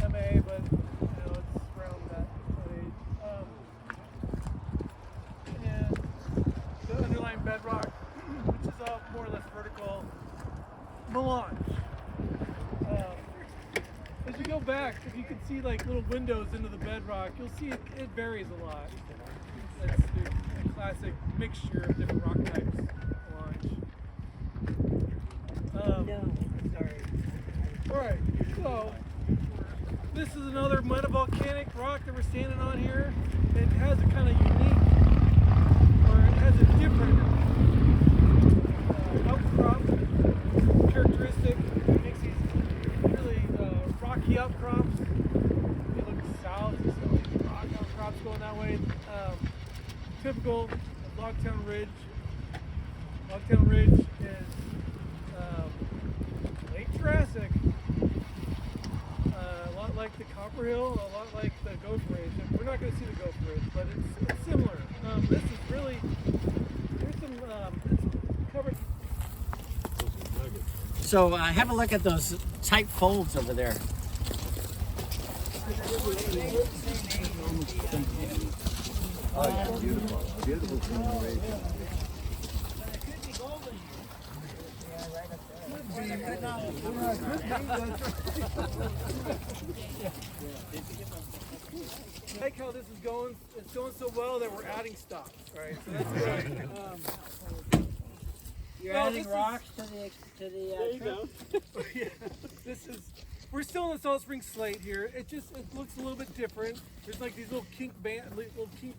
MA, but it's around that age. And the underlying bedrock, which is a more or less vertical melange. As you go back, if you can see like little windows into the bedrock, you'll see it varies a lot. That's the classic mixture of different rock types. Alright, so this is another metavolcanic rock that we're standing on here. It has a kind of unique, or it has a different outcrop characteristic. It makes these really rocky outcrops. If you look south, you see these rock outcrops going that way. Typical of Logtown Ridge. Logtown Ridge is late Jurassic. A lot like the Copper Hill, a lot like the Gopher Ridge. We're not going to see the Gopher Ridge, but it's similar. This is really, there's some, it's covered. So have a look at those tight folds over there. Oh, yeah, beautiful. Beautiful generation. I like how this is going. It's going so well that we're adding stops, right? So that's great. You're adding rocks to the there you go. Yeah, we're still in the Salt Spring Slate here. It looks a little bit different. There's like these little kink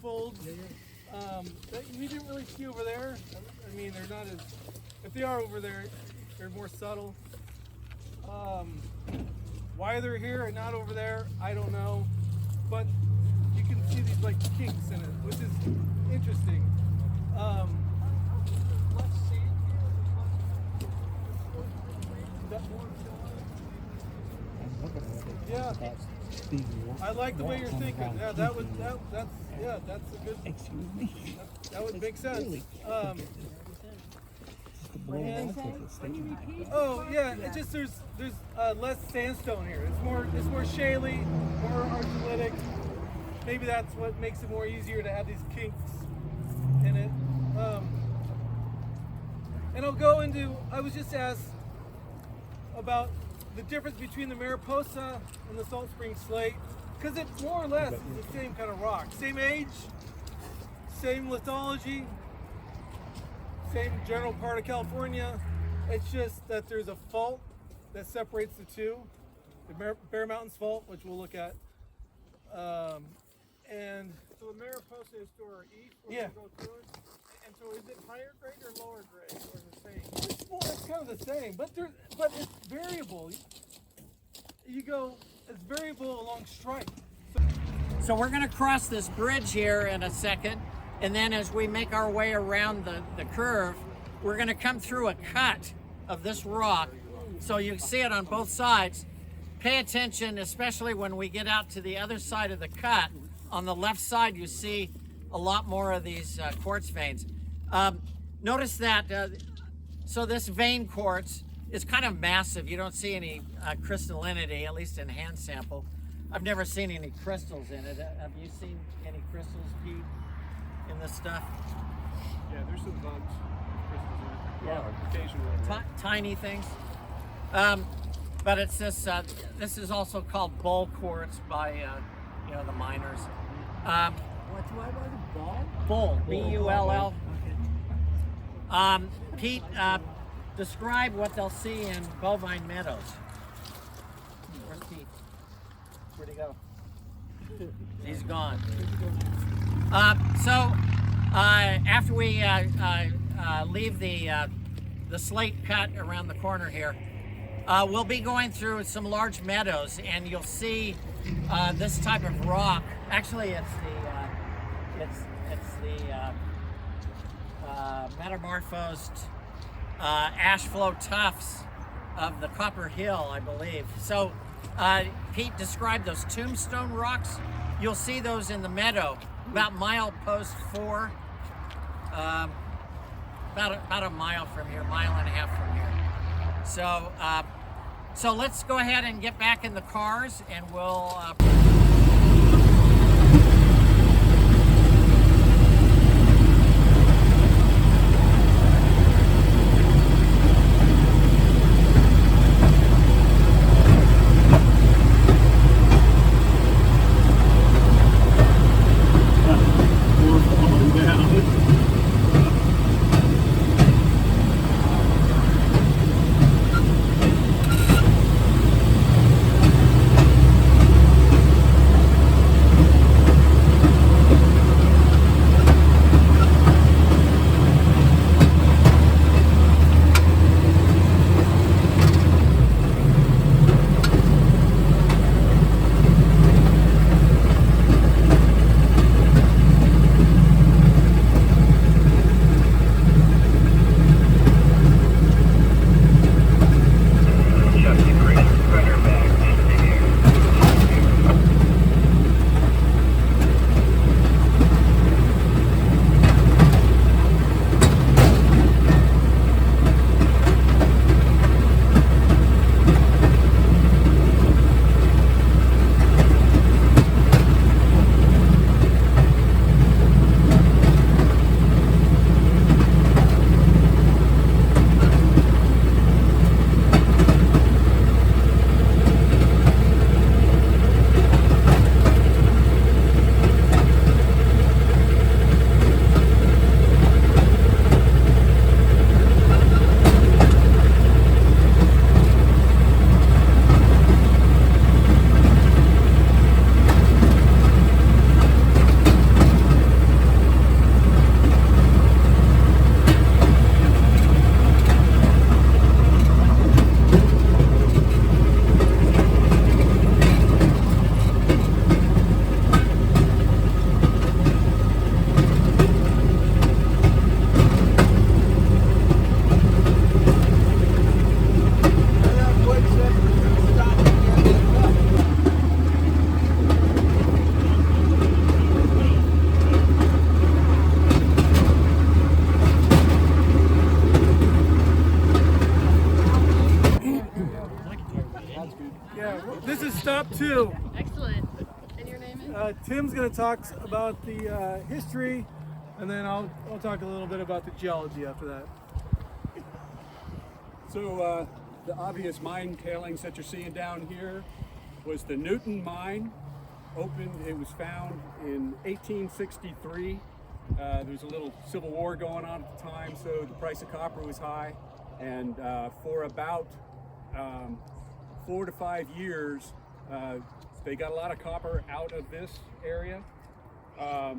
folds that we didn't really see over there. I mean, they're not as, if they are over there, they're more subtle. Why they're here and not over there, I don't know. But you can see these like kinks in it, which is interesting. Yeah, I like the way you're thinking. Yeah, that's a good. Excuse me. That would make sense. Oh yeah, it just there's less sandstone here. It's more shaly, more argillitic. Maybe that's what makes it more easier to have these kinks in it. And I'll go into. I was just asked about the difference between the Mariposa and the Salt Spring Slate, because it's more or less the same kind of rock, same age, same lithology. Same general part of California. It's just that there's a fault that separates the two, the Bear Mountains Fault, which we'll look at. And so the Mariposa is to our east. Yeah. Go through it. And so is it higher grade or lower grade, or the same? It's kind of the same, but it's variable. It's variable along strike. So we're going to cross this bridge here in a second. And then as we make our way around the curve, we're going to come through a cut of this rock. So you can see it on both sides. Pay attention, especially when we get out to the other side of the cut. On the left side, you see a lot more of these quartz veins. Notice that, so this vein quartz is kind of massive. You don't see any crystallinity, at least in hand sample. I've never seen any crystals in it. Have you seen any crystals, Pete? In this stuff? Yeah, there's some bugs, crystals in it. Yeah, occasionally. Tiny things. But it's this. This is also called bull quartz by the miners. What's the ball? Bull, B-U-L-L. Pete, describe what they'll see in bovine meadows. Where's Pete? Where'd he go? He's gone. So after we leave the slate cut around the corner here, we'll be going through some large meadows, and you'll see this type of rock. Actually, it's the metamorphosed ash flow tuffs of the Copper Hill, I believe. So Pete described those tombstone rocks. You'll see those in the meadow, about milepost 4, about a mile from here, mile and a half from here. So So let's go ahead and get back in the cars, and we'll This is stop 2. Excellent. And your name is? Tim's going to talk about the history, and then I'll talk a little bit about the geology after that. So the obvious mine tailings that you're seeing down here was the Newton mine. It was found in 1863. There was a little civil war going on at the time, so the price of copper was high, and for about 4 to 5 years they got a lot of copper out of this area. I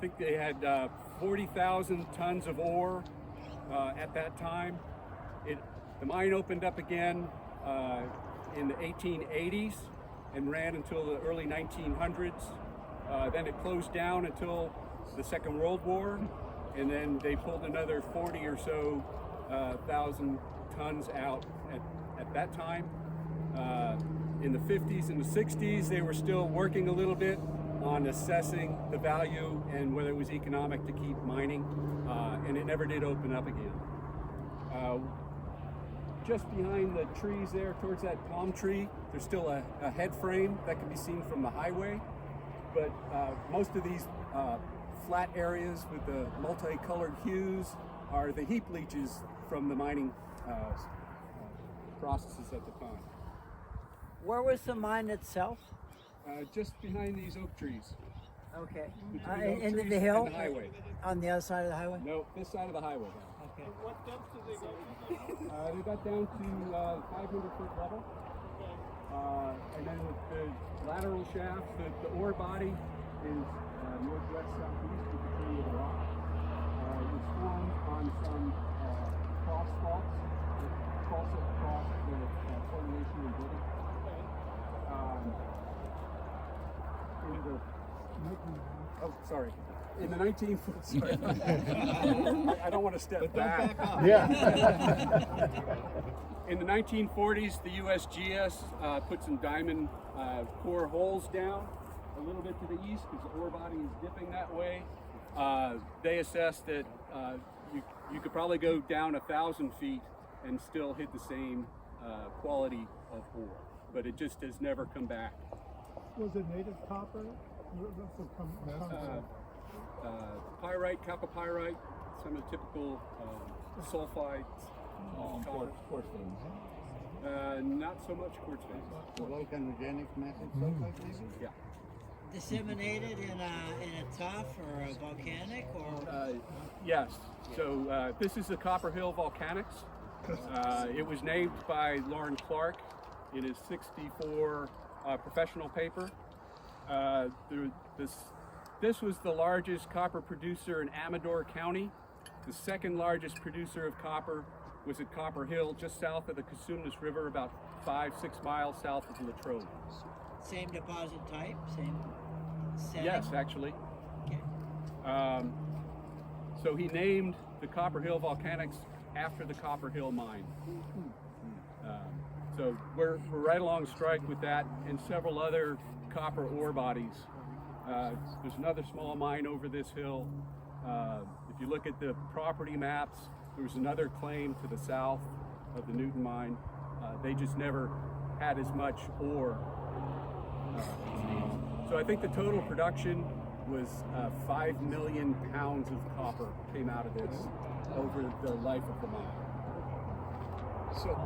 think they had 40,000 tons of ore at that time. The mine opened up again in the 1880s and ran until the early 1900s. Then it closed down until the Second World War, and then they pulled another 40 or so thousand tons out at that time. In the 50s and the 60s, they were still working a little bit on assessing the value and whether it was economic to keep mining, and it never did open up again. Just behind the trees there, towards that palm tree, there's still a head frame that can be seen from the highway, but most of these flat areas with the multicolored hues are the heap leaches from the mining processes at the time. Where was the mine itself? Just behind these oak trees. Okay. Between oak Into trees the hill? and the highway. On the other side of the highway? No, this side of the highway. Okay. What depth did they go to? They got down to 500-foot level. And then the lateral shaft, the ore body is northwest southeast with the tree of the rock. It was formed on some cross faults that also crossed the formation and building. In the 19 sorry. I don't want to step back. Yeah. In the 1940s, the USGS put some diamond core holes down a little bit to the east because the ore body is dipping that way. They assessed that you could probably go down 1,000 feet and still hit the same quality of ore, but it just has never come back. Was it native copper? Pyrite, chalcopyrite, some of the typical sulfides. Quartz veins. Not so much quartz veins. Volcanogenic massive sulfide maybe? Yeah. Disseminated in a tuff or a volcanic or? Yes. So this is the Copper Hill Volcanics. It was named by Lauren Clark in his '64 professional paper. This was the largest copper producer in Amador County. The second largest producer of copper was at Copper Hill, just south of the Cosumnes River, about 5-6 miles south of Latrobe. Same deposit type, same setting? Yes, actually. Okay. So he named the Copper Hill Volcanics after the Copper Hill mine. So we're right along strike with that and several other copper ore bodies. There's another small mine over this hill. If you look at the property maps, there was another claim to the south of the Newton mine. They just never had as much ore. So I think the total production was 5 million pounds of copper came out of this over the life of the mine. So.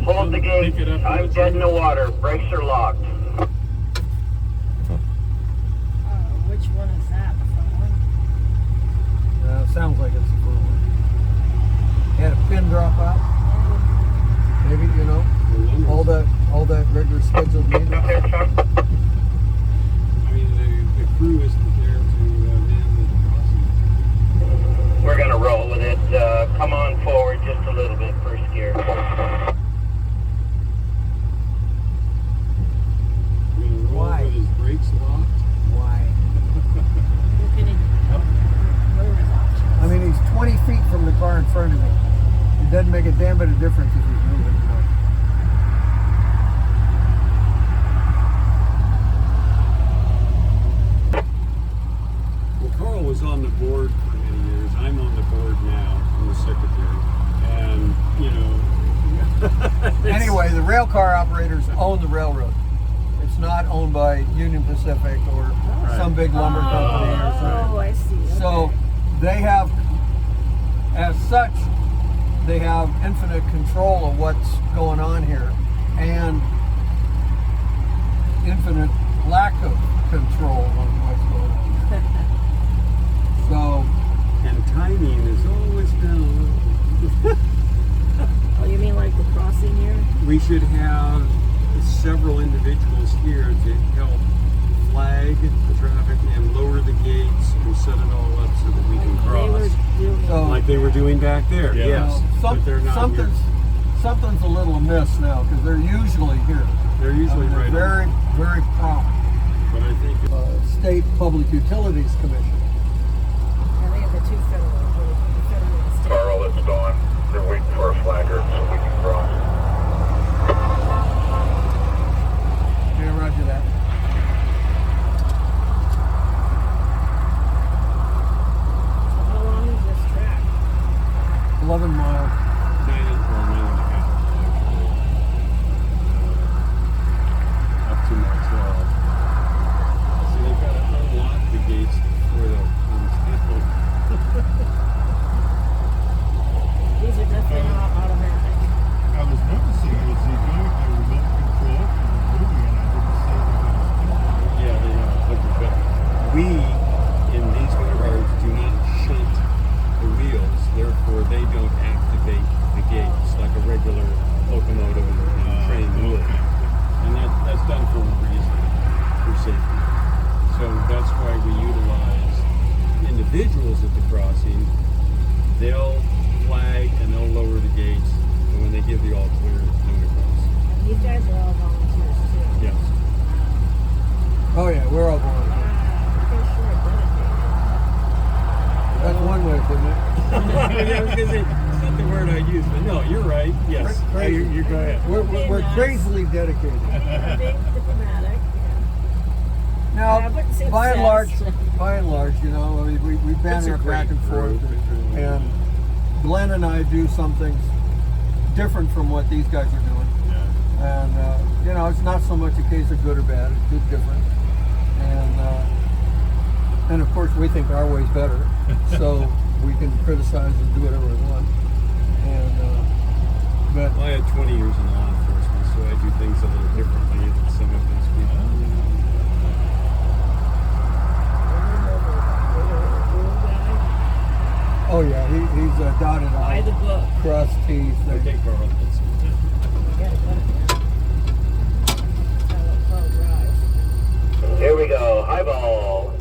Hold the gate. I'm dead in the water. Brakes are locked. Which one is that? The front one? Sounds like it's the front one. Had a pin drop out. Maybe, you know, all that regular scheduled maintenance. Okay, Chuck. I mean, the crew isn't there to man the crossing. We're gonna roll with it. Come on forward just a little bit, first gear. Why? With his brakes locked. Why? I mean, he's 20 feet from the car in front of me. It doesn't make a damn bit of difference if he's moving or not. Well, Carl was on the board for many years. I'm on the board now. I'm the secretary. And, you know. Anyway, the rail car operators own the railroad. It's not owned by Union Pacific or some big lumber company or something. Oh, I see. Okay. So they have, as such, they have infinite control of what's going on here and infinite lack of control on what's going on here. So, And timing is always down. Oh, you mean like the crossing here? We should have several individuals here to help flag the traffic and lower the gates and set it all up so that we can They were cross. doing. so Like they were doing back there, yes. But they're not here. something's a little amiss now because they're usually here. They're usually They're right very, very prompt. But I think State Public Utilities Commission. And they have the two federal and state. Carl, it's going. They're waiting for a flagger so we can cross. Yeah, roger that. So how long is this track? 11 miles. 9.5. Up to Martell. See, they've got to unlock the gates before they'll unstable. These are definitely not automatic. I was noticing as they do the remote control for the movie, and I didn't say that it was doing. Yeah, they but we in these railroads do not shunt the wheels, therefore they don't activate the gates like a regular locomotive and train would. And that's done for a reason, for safety. So that's why we utilize individuals at the crossing. They'll flag and they'll lower the gates, and when they give the all clear, then we cross. And these guys are all volunteers too. Yes. Oh yeah, we're all going. Pretty sure I did it. That's one way of putting it. I was gonna say, it's not the word I use, but no, you're right. Yes. Crazy. You go ahead. We're crazily dedicated. Being diplomatic. Now, I wouldn't say by and obsessed. large, you know, I mean, we It's banter a great back and forth, group. and Glenn and I do some things different from what these guys are doing. Yeah. And you know, it's not so much a case of good or bad; it's just different. And of course, we think our way's better, so we can criticize and do whatever we want. And but Well, I had 20 years in law enforcement, so I do things a little differently than some of these people. oh yeah, he's dotted By the on, book. cross T's. Okay, Carl. Let's Drive. Here we go. High ball.